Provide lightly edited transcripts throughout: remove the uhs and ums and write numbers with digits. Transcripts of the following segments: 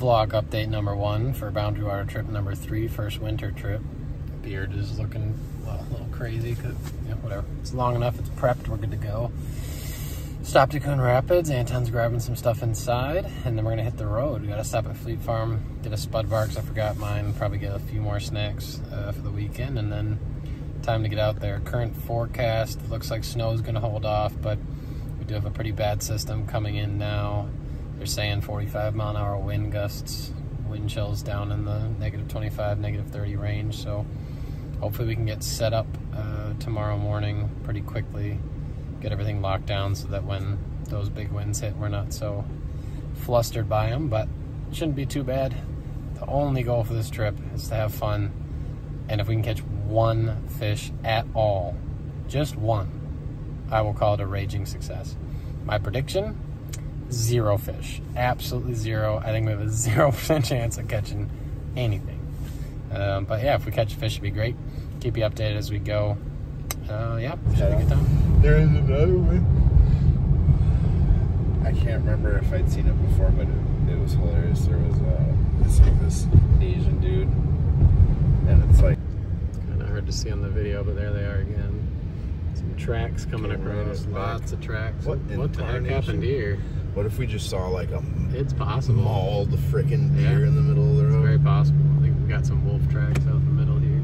vlog update number 1 for Boundary Water trip number 3, first winter trip. Beard is looking, well, a little crazy because, you know, whatever. It's long enough, it's prepped, we're good to go. Stopped at Coon Rapids, Anton's grabbing some stuff inside, and then we're gonna hit the road. We gotta stop at Fleet Farm, get a spud bar because I forgot mine, probably get a few more snacks for the weekend, and then time to get out there. Current forecast, looks like snow's gonna hold off, but we do have a pretty bad system coming in now. They're saying 45-mile-an-hour wind gusts, wind chills down in the -25, -30 range, so hopefully we can get set up tomorrow morning pretty quickly, get everything locked down so that when those big winds hit, we're not so flustered by them, but it shouldn't be too bad. The only goal for this trip is to have fun, and if we can catch one fish at all, just one, I will call it a raging success. My prediction, 0 fish. Absolutely 0. I think we have a 0% chance of catching anything. But yeah, if we catch a fish, it'd be great. Keep you updated as we go. Yeah, should be a good time. There is another one. I can't remember if I'd seen it before, but it was hilarious. There was this Asian dude, and it's like kind of hard to see on the video, but there they are again. Some tracks coming across. Lots of tracks. What the heck happened here? What if we just saw like a mauled freaking deer in the middle of the road? It's very possible. I think we've got some wolf tracks out in the middle here.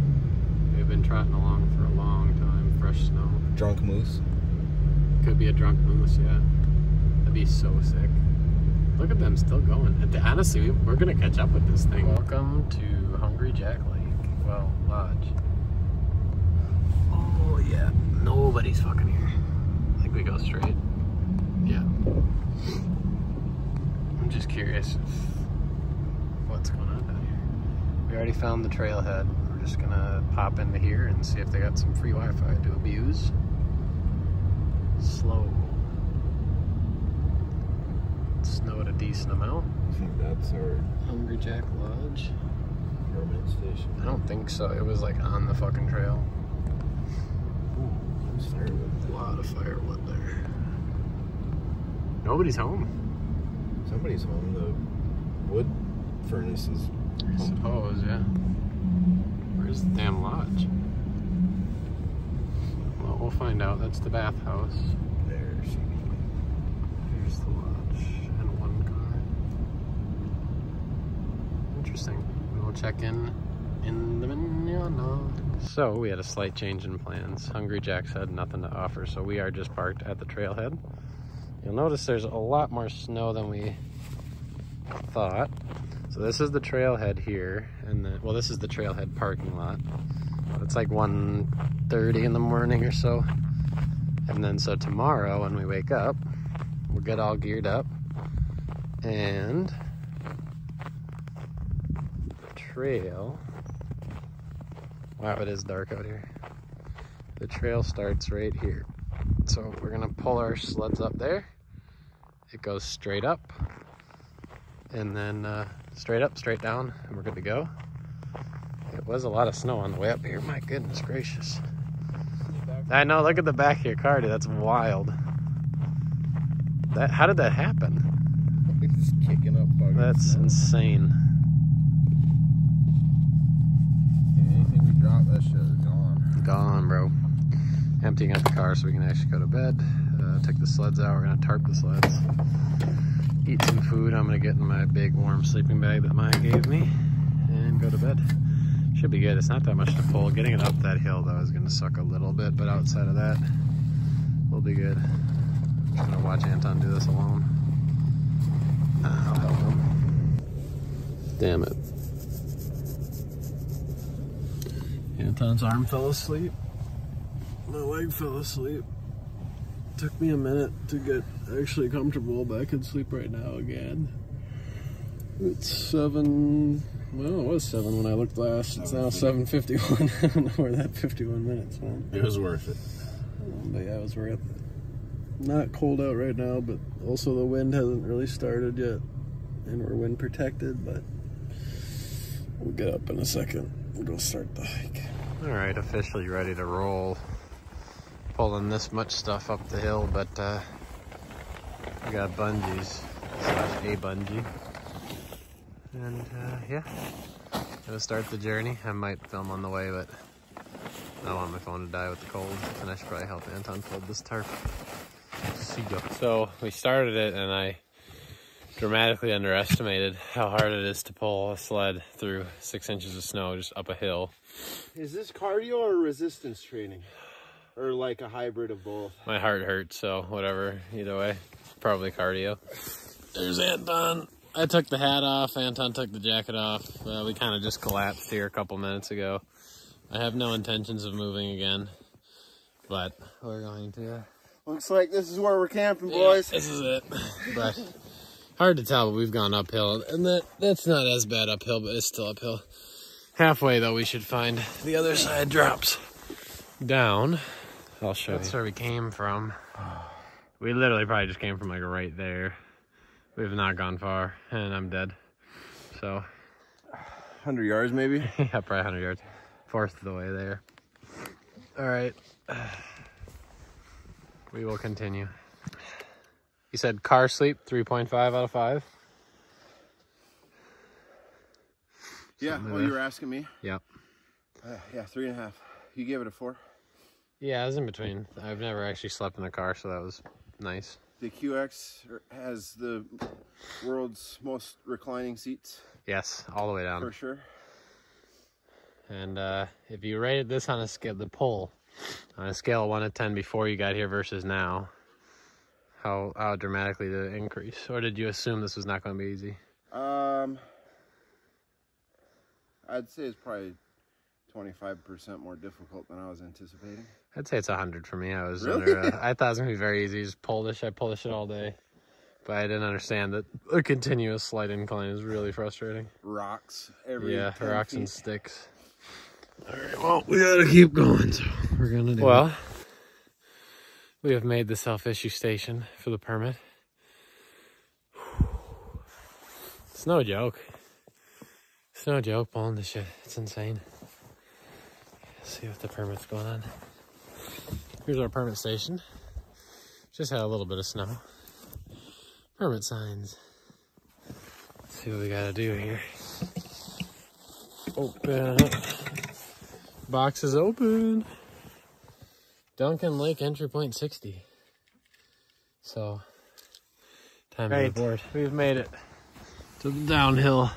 We've been trotting along for a long time. Fresh snow. Drunk moose? Could be a drunk moose, yeah. That'd be so sick. Look at them still going. Honestly, we're gonna catch up with this thing. Welcome to Hungry Jack Lake. Well, Lodge. Oh yeah, nobody's fucking here. I think we go straight. Yeah. I'm just curious what's going on down here. We already found the trailhead. We're just gonna pop into here and see if they got some free Wi-Fi to abuse. Slow. Snowed a decent amount. I think that's our Hungry Jack Lodge. permit station. I don't think so. It was like on the fucking trail. Ooh, there's firewood. A lot of firewood there. Nobody's home. Somebody's home. The wood furnace is I suppose, yeah. Where's the damn lodge? Well, we'll find out. That's the bathhouse. there. Here's the lodge and one car. Interesting. We will check in the manana. So we had a slight change in plans. Hungry Jack's had nothing to offer, so we are just parked at the trailhead. You'll notice there's a lot more snow than we thought. So this is the trailhead here, and well, this is the trailhead parking lot. It's like 1:30 in the morning or so. And then so tomorrow when we wake up, we'll get all geared up, and the trail, wow, it is dark out here. The trail starts right here. So we're gonna pull our sleds up there. It goes straight up, and then straight up, straight down, and we're good to go. It was a lot of snow on the way up here. My goodness gracious. I know, look at the back of your car, dude. That's wild. How did that happen? It's kicking up bugs. That's insane. Anything we drop, that shit is gone. Gone, bro. Emptying out the car so we can actually go to bed. Take the sleds out. We're gonna tarp the sleds. Eat some food. I'm gonna get in my big warm sleeping bag that Maya gave me and go to bed. Should be good. It's not that much to pull. Getting it up that hill though is gonna suck a little bit, but outside of that, we'll be good. I'm just gonna watch Anton do this alone. I'll help him. Damn it. Anton's arm fell asleep. My leg fell asleep. Took me a minute to get actually comfortable, but I can sleep right now again. It's 7, well, it was 7 when I looked last. It's now 7:51. I don't know where that 51 minutes went. It was worth it. But yeah, it was worth it. Not cold out right now, but also the wind hasn't really started yet. And we're wind protected, but we'll get up in a second. We'll go start the hike. All right, officially ready to roll. Pulling this much stuff up the hill, but we got bungees, / a bungee. And yeah, gonna start the journey. I might film on the way, but I don't want my phone to die with the cold, and I should probably help Anton fold this tarp. See ya. So we started it, and I dramatically underestimated how hard it is to pull a sled through 6 inches of snow just up a hill. Is this cardio or resistance training? Or like a hybrid of both? My heart hurts, so whatever, either way. Probably cardio. There's Anton. I took the hat off, Anton took the jacket off. We kind of just collapsed here a couple minutes ago. I have no intentions of moving again, but we're going to. Looks like this is where we're camping, boys. Yeah, this is it. But hard to tell, but we've gone uphill, and that's not as bad uphill, but it's still uphill. Halfway, though, we should find the other side drops down. I'll show you. That's where we came from. We literally probably just came from like right there. We've not gone far, and I'm dead. So 100 yards, maybe? yeah, probably 100 yards. Fourth of the way there. All right. We will continue. You said car sleep, 3.5 out of 5? Yeah, well, you were asking me? Yep. Yeah, 3.5. You gave it a 4? Yeah, I was in between. I've never actually slept in a car, so that was nice. The QX has the world's most reclining seats. Yes, all the way down. For sure. And if you rated this on a scale, the pull, on a scale of 1 to 10 before you got here versus now, how dramatically did it increase? Or did you assume this was not going to be easy? I'd say it's probably 25% more difficult than I was anticipating. I'd say it's 100 for me. I was really? I thought it was going to be very easy. Just pull this. I pull this shit all day. But I didn't understand that a continuous slight incline is really frustrating. Rocks every 10 rocks feet. and sticks. All right, well, we got to keep going, so we're going to do it. We have made the self-issue station for the permit. It's no joke. It's no joke pulling this shit. It's insane. Let's see what the permit's going on. Here's our permit station. Just had a little bit of snow. Permit signs. Let's see what we gotta do here. Open. Box is open. Duncan Lake entry point 60. So, time to report. We've made it to the downhill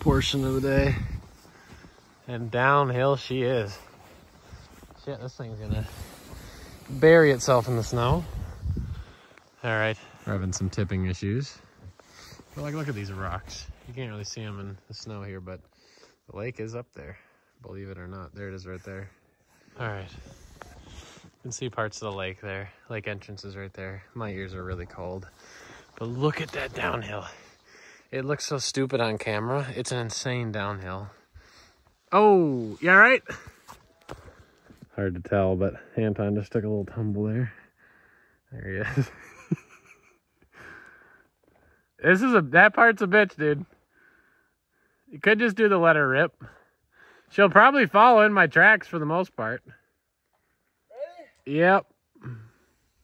portion of the day. And downhill she is. Shit, this thing's gonna bury itself in the snow. All right, we're having some tipping issues. But like, look at these rocks. You can't really see them in the snow here, but the lake is up there, believe it or not. There it is right there. All right, you can see parts of the lake there. Lake entrance is right there. My ears are really cold, but look at that downhill. It looks so stupid on camera. It's an insane downhill. Oh, you all right? Hard to tell, but Anton just took a little tumble there. There he is. That part's a bitch, dude. You could just do the let her rip. She'll probably follow in my tracks for the most part. Ready? Yep.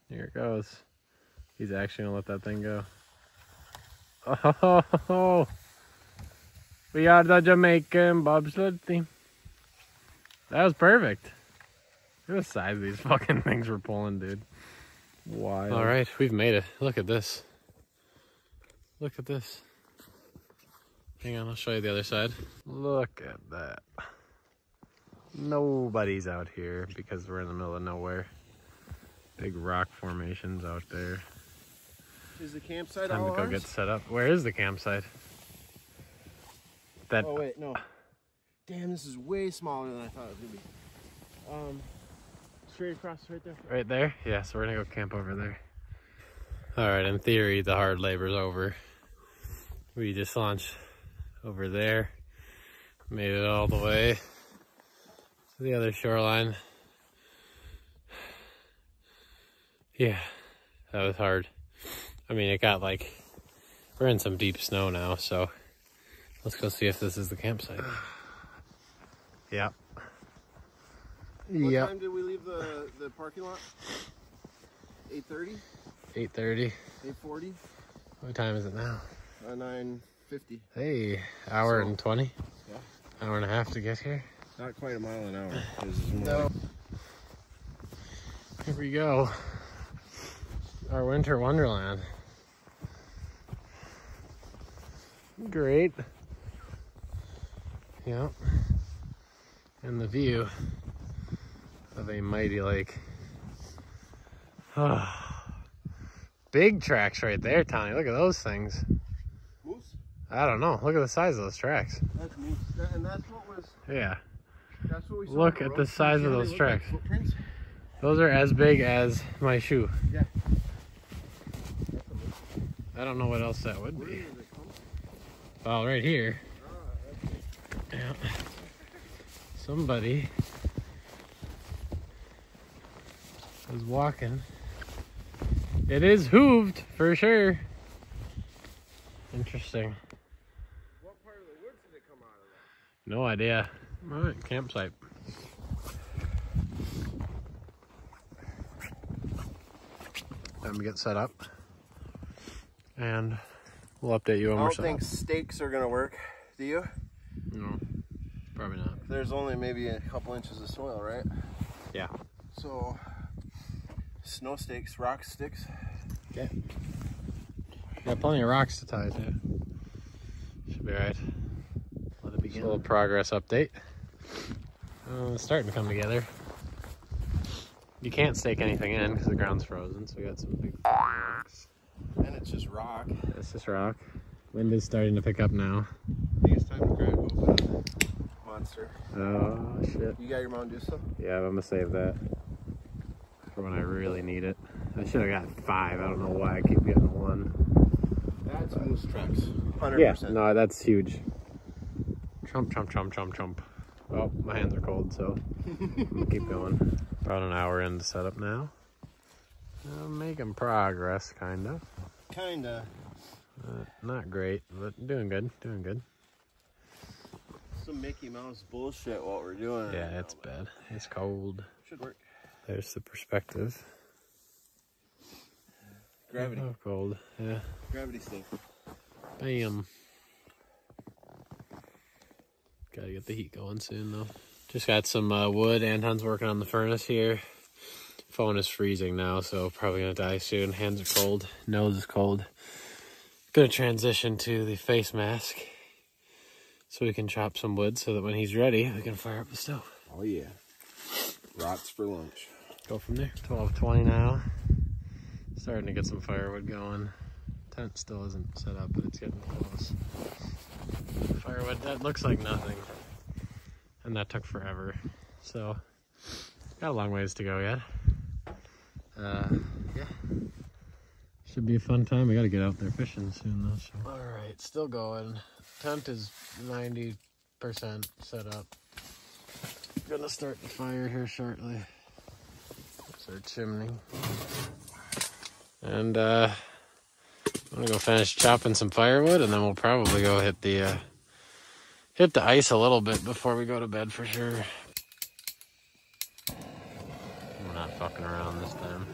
Here it goes. He's actually gonna let that thing go. Oh, we are the Jamaican bobsled team. That was perfect. Look at the size of these fucking things we're pulling, dude. Wild. All right, we've made it. Look at this. Look at this. Hang on, I'll show you the other side. Look at that. Nobody's out here because we're in the middle of nowhere. Big rock formations out there. Is the campsite Time all to go ours? get set up. Where is the campsite? That. Oh wait, no. Damn, this is way smaller than I thought it would be. Straight across right there. Right there? Yeah, so we're gonna go camp over there. All right, in theory, the hard labor's over. We just launched over there. Made it all the way to the other shoreline. Yeah, that was hard. I mean, it got like, we're in some deep snow now, so let's go see if this is the campsite. Yep. What time did we leave the parking lot? 8:30? 8:30. 8:40? What time is it now? 9:40. 50. Hey, hour So, and 20? Yeah. Hour and a half to get here? Not quite a mile an hour. This is more No. like, Here we go. Our winter wonderland. Great. Yep. And the view of a mighty lake. Big tracks right there, Tony. Look at those things. moose? I don't know. Look at the size of those tracks. That's moose. And that's what was. Yeah. That's what we saw. Look at the size of those tracks. Like footprints? Those are as big as my shoe. Yeah. I don't know what else that would Where be. did they come? Well, right here. That's Yeah. Somebody is walking. It is hooved for sure. Interesting. what part of the woods did it come out of? No idea. All right, campsite. Time to get set up, and we'll update you when I we're don't set think up. stakes are gonna work. Do you? No, probably not. There's only maybe a couple inches of soil, right? Yeah. So, snow stakes, rock sticks. Okay. Got plenty of rocks to tie to. Should be right. Let it begin. A little progress update. It's starting to come together. You can't stake anything in because the ground's frozen, so we got some big rocks. And it's just rock. It's just rock. Wind is starting to pick up now. I think it's time to crack open a monster. Oh shit. You got your Mountain Dew stuff? Yeah, I'm gonna save that for when I really need it. I should have got 5. I don't know why I keep getting 1. That's moose tracks. 100%. Yeah, no, that's huge. Chomp, chomp, chomp, chomp, chomp. Oh, my hands are cold, so I'm gonna keep going. About an hour into setup now. Making progress, kind of. Kinda. Not great, but doing good, doing good. Some Mickey Mouse bullshit what we're doing. Yeah, right it's now, bad. It's cold. Should work. There's the perspective. Gravity. Oh, cold. Yeah. Gravity stake. Bam. Gotta get the heat going soon, though. Just got some wood. Anton's working on the furnace here. Phone is freezing now, so probably gonna die soon. Hands are cold. Nose is cold. Gonna transition to the face mask so we can chop some wood so that when he's ready, we can fire up the stove. Oh yeah. Rots for lunch. Go from there. 12:20 now. Starting to get some firewood going. Tent still isn't set up, but it's getting close. Firewood, that looks like nothing. And that took forever. So, got a long ways to go yet. Yeah. Should be a fun time. We gotta get out there fishing soon though. So. Alright, still going. Tent is 90% set up. Gonna start the fire here shortly. It's our chimney. And I'm gonna go finish chopping some firewood, and then we'll probably go hit the ice a little bit before we go to bed for sure. We're not fucking around this time.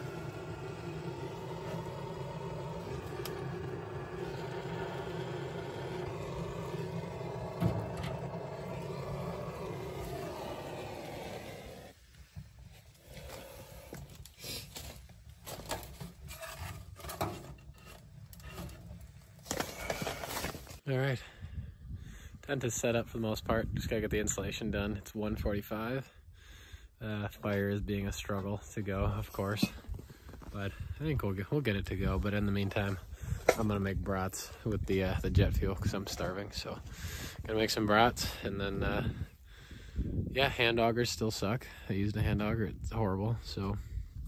All right, tent is set up for the most part. Just gotta get the insulation done. It's 1:45. Fire is being a struggle to go, of course, but I think we'll get it to go. But in the meantime, I'm gonna make brats with the jet fuel because I'm starving. So, gonna make some brats, and then yeah, hand augers still suck. I used a hand auger; it's horrible. So,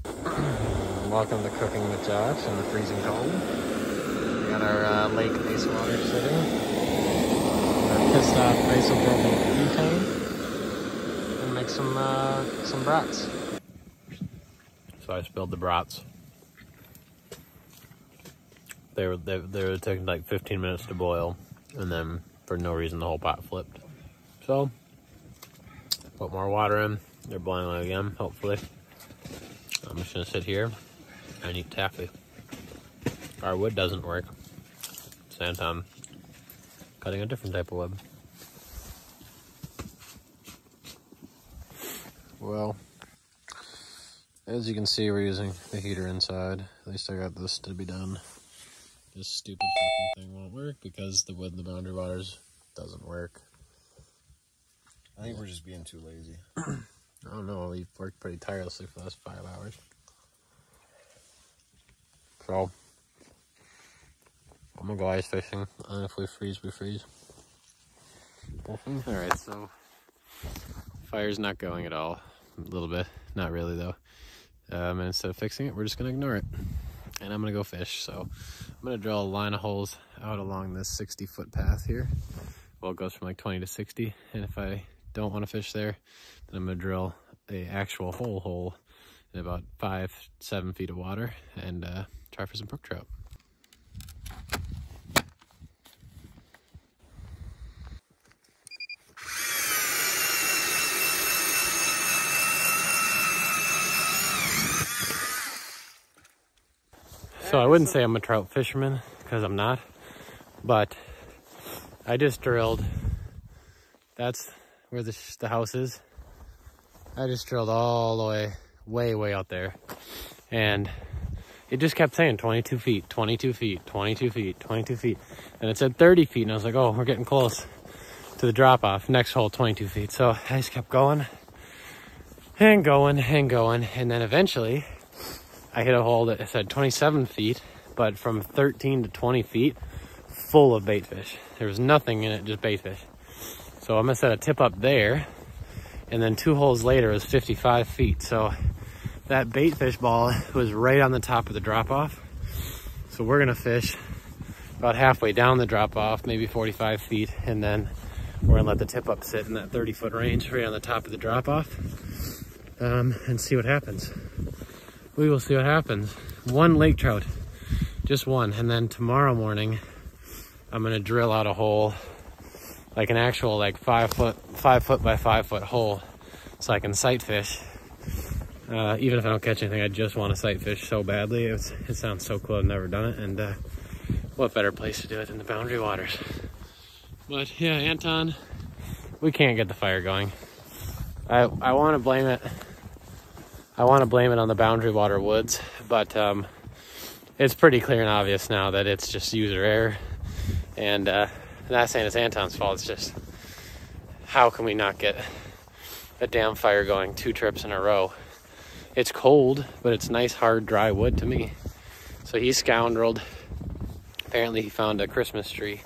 welcome to Cooking with Josh in the freezing cold. We got our lake ice water sitting. Our pissed off isopropyl butane. And make some brats. So I spilled the brats. They were taking like 15 minutes to boil, and then for no reason the whole pot flipped. So put more water in. They're boiling again, hopefully. I'm just gonna sit here and eat taffy. Our wood doesn't work. Anton cutting a different type of web. Well, as you can see, we're using the heater inside. At least I got this to be done. This stupid fucking thing won't work because the wood in the boundary waters doesn't work. I think we're just being too lazy. I don't know, we've worked pretty tirelessly for the last 5 hours. So, I'm gonna go ice fishing, and if we freeze, we freeze. Alright, so, fire's not going at all. A little bit, not really though. And instead of fixing it, we're just gonna ignore it. And I'm gonna go fish, so I'm gonna drill a line of holes out along this 60-foot path here. Well, it goes from like 20 to 60, and if I don't want to fish there, then I'm gonna drill a actual whole hole in about 5-7 feet of water and try for some brook trout. So I wouldn't say I'm a trout fisherman, because I'm not, but I just drilled, that's where the house is. I just drilled all the way, way out there. And it just kept saying 22 feet, 22 feet, 22 feet, 22 feet. And it said 30 feet, and I was like, oh, we're getting close to the drop off. Next hole, 22 feet. So I just kept going and going and going. And then eventually I hit a hole that said 27 feet, but from 13 to 20 feet, full of bait fish. There was nothing in it, just bait fish. So I'm gonna set a tip up there, and then 2 holes later it was 55 feet. So that bait fish ball was right on the top of the drop off. So we're gonna fish about halfway down the drop off, maybe 45 feet, and then we're gonna let the tip up sit in that 30-foot range right on the top of the drop off, and see what happens. We will see what happens. 1 lake trout, just 1. And then tomorrow morning, I'm gonna drill out a hole, like an actual like 5 foot by 5 foot hole, so I can sight fish. Even if I don't catch anything, I just want to sight fish so badly. It sounds so cool. I've never done it, and what better place to do it than the boundary waters? But yeah, Anton, we can't get the fire going. I want to blame it. I want to blame it on the boundary water woods, but it's pretty clear and obvious now that it's just user error. And I'm not saying it's Anton's fault, it's just, how can we not get a damn fire going 2 trips in a row? It's cold, but it's nice, hard, dry wood to me. So he scoundreled. Apparently he found a Christmas tree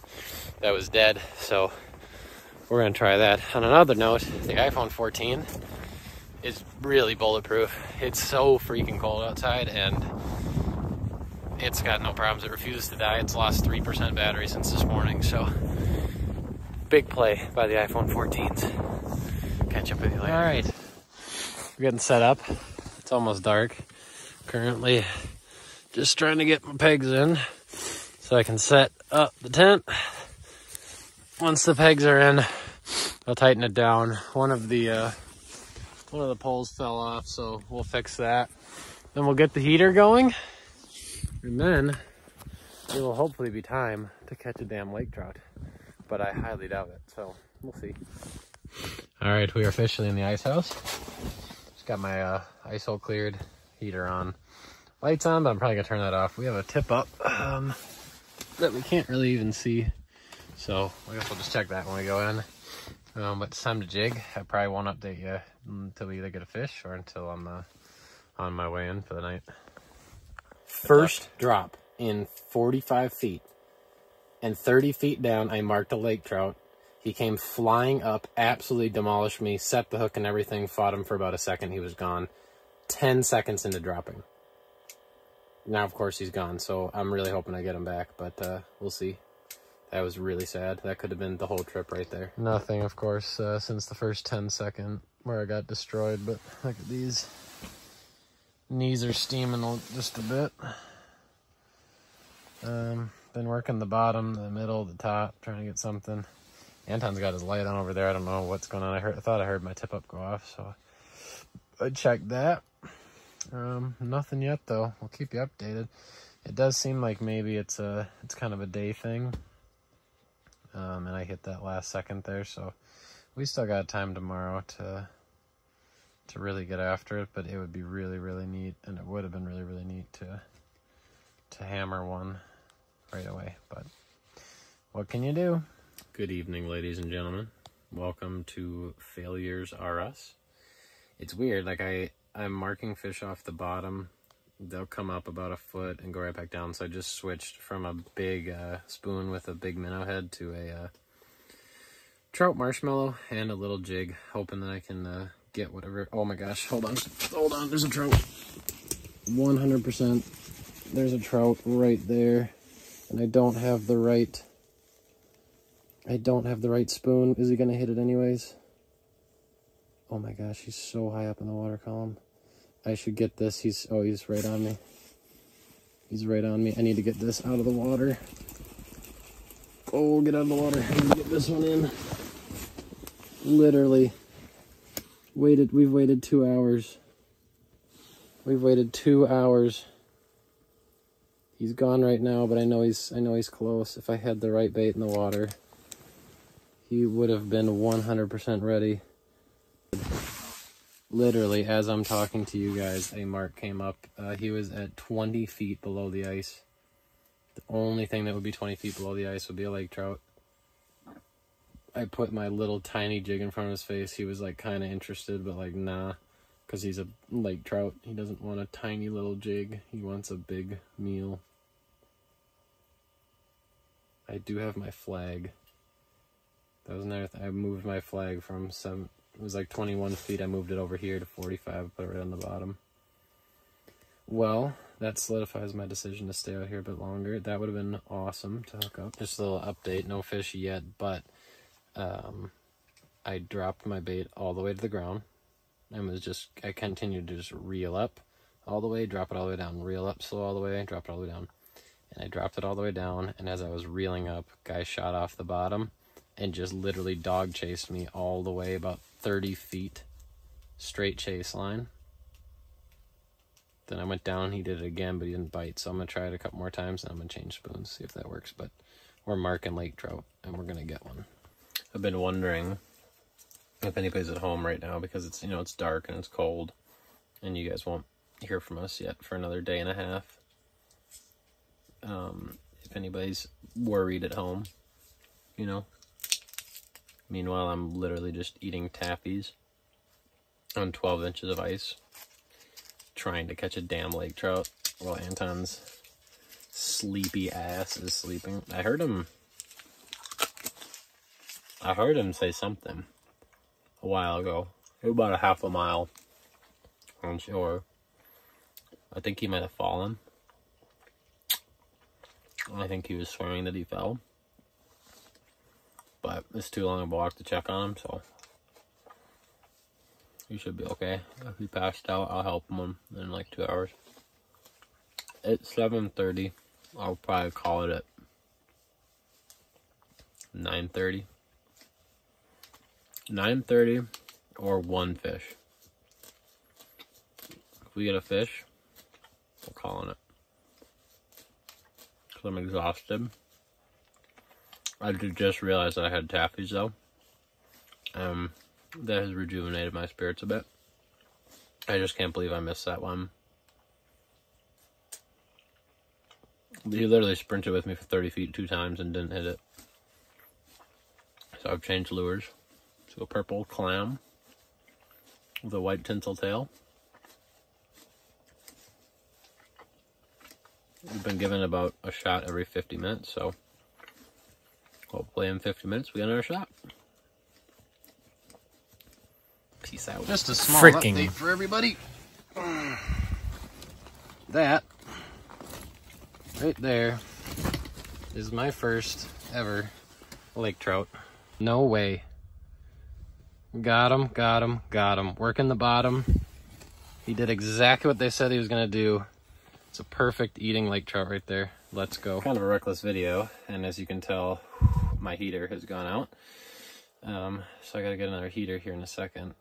that was dead, so we're gonna try that. On another note, the iPhone 14 is really bulletproof. It's so freaking cold outside, and it's got no problems. It refuses to die. It's lost 3% battery since this morning, so big play by the iPhone 14s. Catch up with you later. All right, we're getting set up. It's almost dark. Currently just trying to get my pegs in so I can set up the tent. Once the pegs are in, I'll tighten it down. One of the poles fell off, so we'll fix that. Then we'll get the heater going, and then it will hopefully be time to catch a damn lake trout. But I highly doubt it, so we'll see. All right, we are officially in the ice house. Just got my ice hole cleared, heater on, lights on, but I'm probably gonna turn that off. We have a tip up that we can't really even see, so I guess we'll just check that when we go in. But it's time to jig. I probably won't update you until we either get a fish or until I'm on my way in for the night. First drop in 45 feet, and 30 feet down I marked a lake trout. He came flying up, absolutely demolished me, set the hook and everything, fought him for about a second, he was gone. 10 seconds into dropping. Now of course he's gone, so I'm really hoping I get him back, but we'll see. That was really sad. That could have been the whole trip right there. Nothing, of course, since the first 10-second where I got destroyed, but look at these. Knees are steaming just a bit. Been working the bottom, the middle, the top, trying to get something. Anton's got his light on over there. I don't know what's going on. I thought I heard my tip up go off, so I checked that. Nothing yet though. We'll keep you updated. It does seem like maybe it's kind of a day thing. and I hit that last second there, so we still got time tomorrow to really get after it, but it would be really, really neat, and it would have been really, really neat to hammer one right away, but what can you do? Good evening, ladies and gentlemen. Welcome to Failures Are Us. It's weird, like I'm marking fish off the bottom. They'll come up about a foot and go right back down, so I just switched from a big spoon with a big minnow head to a trout marshmallow and a little jig, hoping that I can get whatever. Oh my gosh, hold on, there's a trout. 100%, there's a trout right there, and I don't have the right spoon. Is he gonna hit it anyways? Oh my gosh, he's so high up in the water column. I should get this. He's right on me. He's right on me. I need to get this out of the water. Oh, get out of the water. I need to get this one in. Literally. We've waited 2 hours. We've waited 2 hours. He's gone right now, but I know he's close. If I had the right bait in the water, he would have been 100% ready. Literally, as I'm talking to you guys, a mark came up. He was at 20 feet below the ice. The only thing that would be 20 feet below the ice would be a lake trout. I put my little tiny jig in front of his face. He was like kind of interested, but like nah, because he's a lake trout. He doesn't want a tiny little jig. He wants a big meal. I do have my flag. That was another thing. I moved my flag from it was like 21 feet. I moved it over here to 45, put it right on the bottom. Well, that solidifies my decision to stay out here a bit longer. That would have been awesome to hook up. Just a little update. No fish yet, but I dropped my bait all the way to the ground. And I continued to just reel up all the way, drop it all the way down, reel up slow all the way, drop it all the way down. And I dropped it all the way down, and as I was reeling up, guy shot off the bottom and just literally dog chased me all the way about 30 feet, straight chase line. Then I went down, he did it again, but he didn't bite, so I'm going to try it a couple more times, and I'm going to change spoons, see if that works. But we're marking lake trout, and we're going to get one. I've been wondering if anybody's at home right now, because it's, it's dark and it's cold, and you guys won't hear from us yet for another day and a half. If anybody's worried at home, Meanwhile, I'm literally just eating taffies on 12 inches of ice, trying to catch a damn lake trout while Anton's sleepy ass is sleeping. I heard him say something a while ago. It was about a half a mile on shore. I think he might have fallen. I think he was swearing that he fell. But it's too long of a walk to check on him, so he should be okay. If he passed out, I'll help him in like 2 hours. It's 7:30. I'll probably call it at 9:30. 9:30 or one fish. If we get a fish, we're calling it. Because I'm exhausted. I just realized that I had taffies though. That has rejuvenated my spirits a bit. I just can't believe I missed that one. He literally sprinted with me for 30 feet 2 times and didn't hit it. So I've changed lures to a purple clam with a white tinsel tail. We've been given about a shot every 50 minutes, so hopefully in 50 minutes we get another shot. Peace out. Just a small update for everybody. That right there is my first ever lake trout. No way. Got him, got him, got him. Working the bottom. He did exactly what they said he was going to do. It's a perfect eating lake trout right there. Let's go. Kind of a reckless video, and as you can tell, my heater has gone out. So I gotta get another heater here in a second.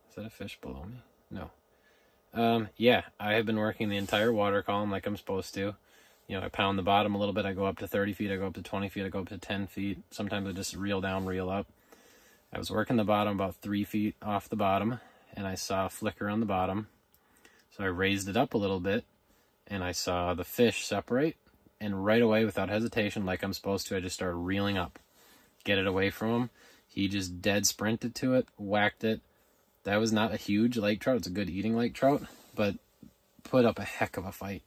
Is that a fish below me? No. Yeah, I have been working the entire water column like I'm supposed to. You know, I pound the bottom a little bit. I go up to 30 feet. I go up to 20 feet. I go up to 10 feet. Sometimes I just reel down, reel up. I was working the bottom about 3 feet off the bottom, and I saw a flicker on the bottom. So I raised it up a little bit, and I saw the fish separate. And right away, without hesitation, like I'm supposed to, I just started reeling up. Get it away from him. He just dead sprinted to it, whacked it. That was not a huge lake trout. It's a good eating lake trout, but put up a heck of a fight.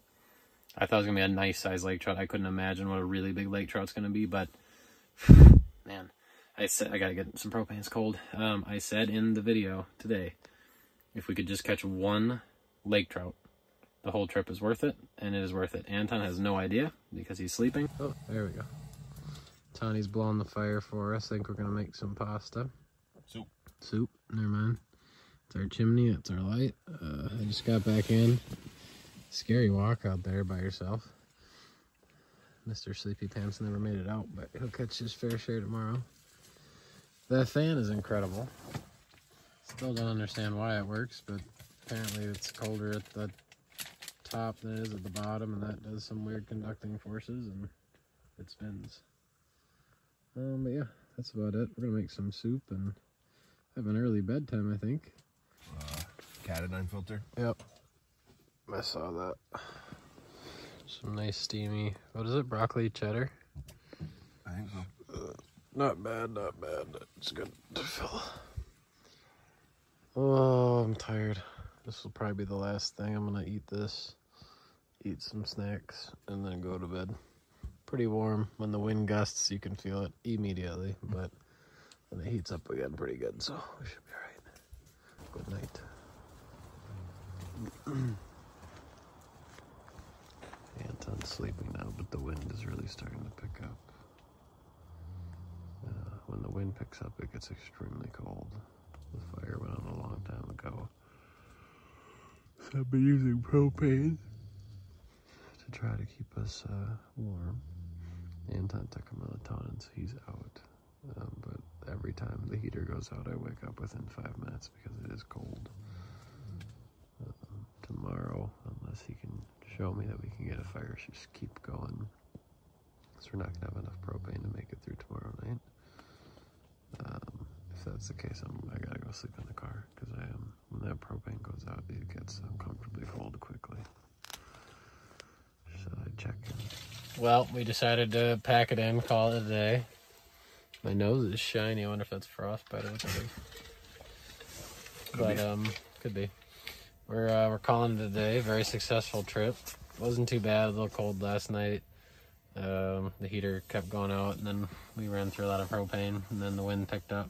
I thought it was going to be a nice size lake trout. I couldn't imagine what a really big lake trout's going to be, but man, I said I got to get some propane. It's cold. I said in the video today, if we could just catch one lake trout, the whole trip is worth it, and it is worth it. Anton has no idea because he's sleeping. Oh, there we go. Tony's blowing the fire for us. I think we're going to make some pasta. Soup. Never mind. It's our chimney. It's our light. I just got back in. Scary walk out there by yourself. Mr. Sleepy Pants never made it out, but he'll catch his fair share tomorrow. That fan is incredible. Still don't understand why it works, but apparently it's colder at the top than it is at the bottom, and that does some weird conducting forces, and it spins. But yeah, that's about it. We're gonna make some soup and have an early bedtime, I think. Cat-9 filter. Yep. I saw that. Some nice steamy, what is it, broccoli cheddar? I think so. Not bad, not bad. It's good to fill. Oh, I'm tired. This will probably be the last thing. I'm gonna eat this, eat some snacks, and then go to bed. Pretty warm. When the wind gusts, you can feel it immediately, but when it heats up again, pretty good, so we should be all right. Good night. Anton's sleeping now, but the wind is really starting to pick up. When the wind picks up, it gets extremely cold. The fire went on a long time ago. So I've been using propane to try to keep us warm. Anton took a melatonin, so he's out. But every time the heater goes out, I wake up within 5 minutes because it is cold. Tomorrow, unless he can show me that we can get a fire, just keep going. So we're not going to have enough propane to make it through tomorrow night. If that's the case, I got to go sleep in the car, because when that propane goes out, it gets uncomfortably cold quickly. So I check in. Well, we decided to pack it in, call it a day. My nose is shiny. I wonder if that's frostbite or what it is. But could be. We're calling it a day. Very successful trip. Wasn't too bad. A little cold last night. The heater kept going out, and then we ran through a lot of propane, and then the wind picked up.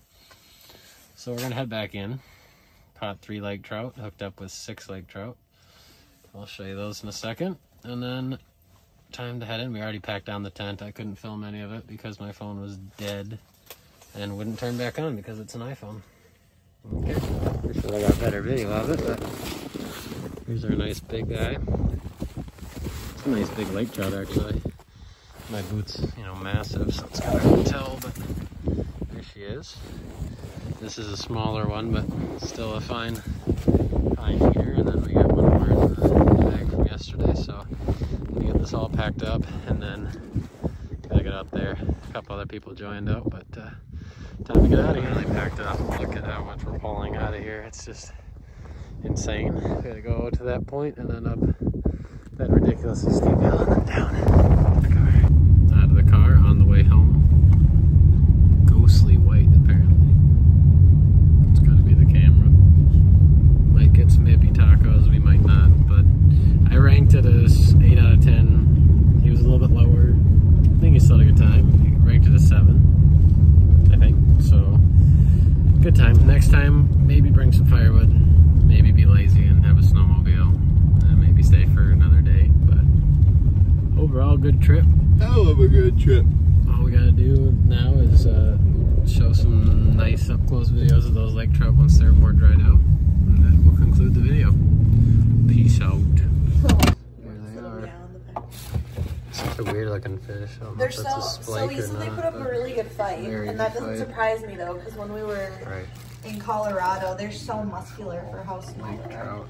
So we're gonna head back in. Caught 3 lake trout. Hooked up with 6 lake trout. I'll show you those in a second. And then time to head in. We already packed down the tent. I couldn't film any of it because my phone was dead and wouldn't turn back on because it's an iPhone. Okay, pretty sure I got better video of it, but here's our nice big guy. It's a nice big lake trout, actually. My boot's, massive, so it's kind of hard to tell, but there she is. This is a smaller one, but still a fine heater. And then we got one more in the bag from yesterday, so I'm gonna get this all packed up, and then gotta get up there. A couple other people joined up, but time to get out of here. They packed up. Look at how much we're pulling out of here. It's just insane. We gotta go to that point and then up that ridiculously steep hill and then down. Out of the car on the way home. Ghostly white, apparently. It's gotta be the camera. Might get some hippie tacos, we might not, but I ranked it as 8 out of 10. He was a little bit lower. I think he still had a good time. He ranked it as 7, I think. So, good time. Next time, maybe bring some firewood. Maybe be lazy and have a snowmobile. And maybe stay for another day. But overall, good trip. Hell of a good trip. All we gotta do now is show some nice up-close videos of those lake trout once they're more dried out. And then we'll conclude the video. Peace out. There they are. Such a weird looking fish. I don't know if that's a splake or not, they put up a really good fight, and that doesn't surprise me though, because when we were in Colorado, they're so muscular for how small they are.